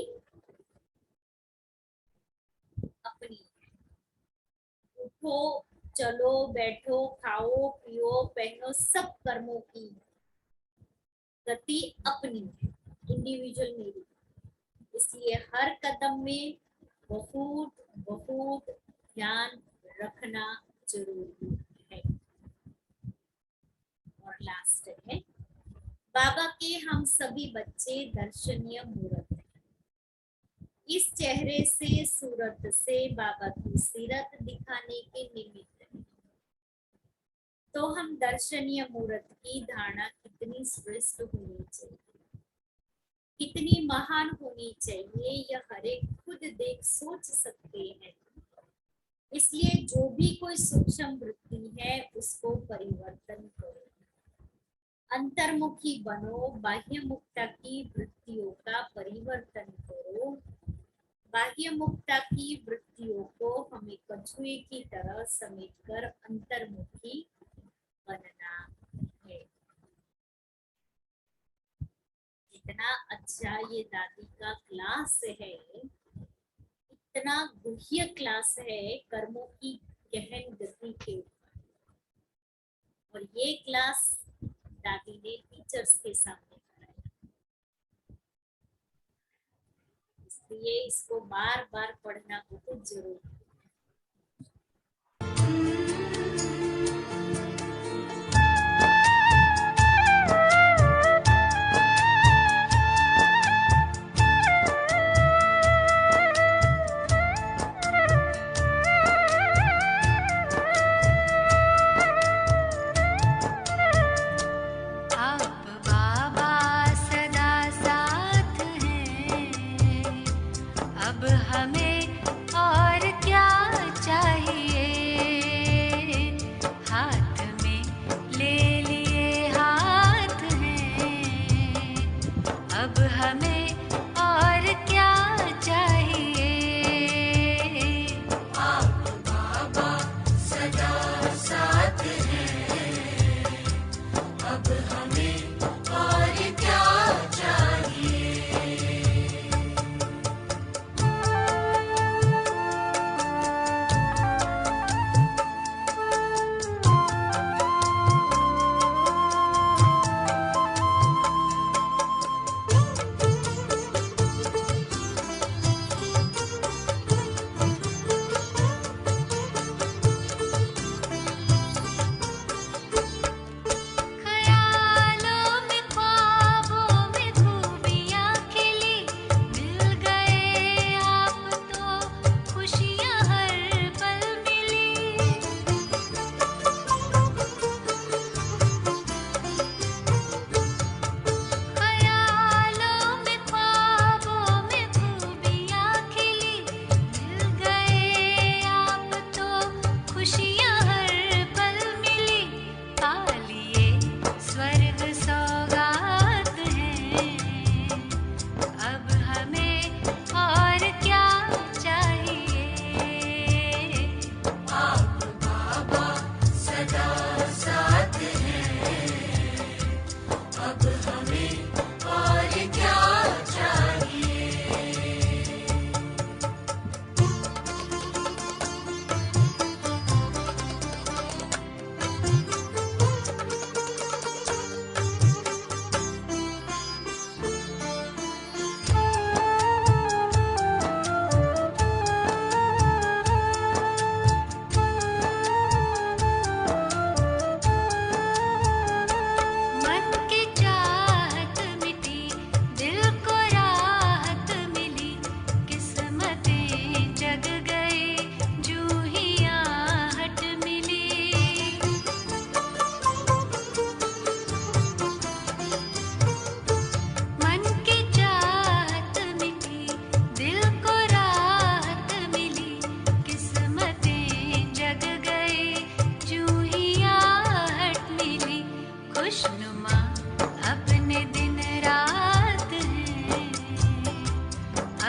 अपनी है। उठो, चलो, बैठो, खाओ, पियो, पहनो, सब कर्मों की गति अपनी है, इंडिविजुअल मेरी। इसलिए हर कदम में बहुत बहुत ध्यान रखना जरूरी है। और लास्ट है, बाबा के हम सभी बच्चे दर्शनीय मूर्त हैं। इस चेहरे से, सूरत से बाबा की सीरत दिखाने के निमित्त है। तो हम दर्शनीय मूर्त की धारणा कितनी श्रेष्ठ होनी चाहिए, कितनी महान होनी चाहिए, यह हर एक खुद देख सोच सकते हैं। इसलिए जो भी कोई सूक्ष्म वृत्ति है उसको परिवर्तन करो, अंतर्मुखी बनो, बाह्य मुक्ता की वृत्तियों का परिवर्तन करो। बाह्य मुक्ता की वृत्तियों को हमें कछुए की तरह समेटकर अंतर्मुखी बनना है। इतना अच्छा ये दादी का क्लास है, इतना गुह्य क्लास है कर्मों की गहन गति के ऊपर। और ये क्लास दादी ने टीचर्स के सामने कराया, इसलिए इसको बार बार पढ़ना बहुत जरूरी है। अब हमें और क्या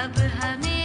अब हमें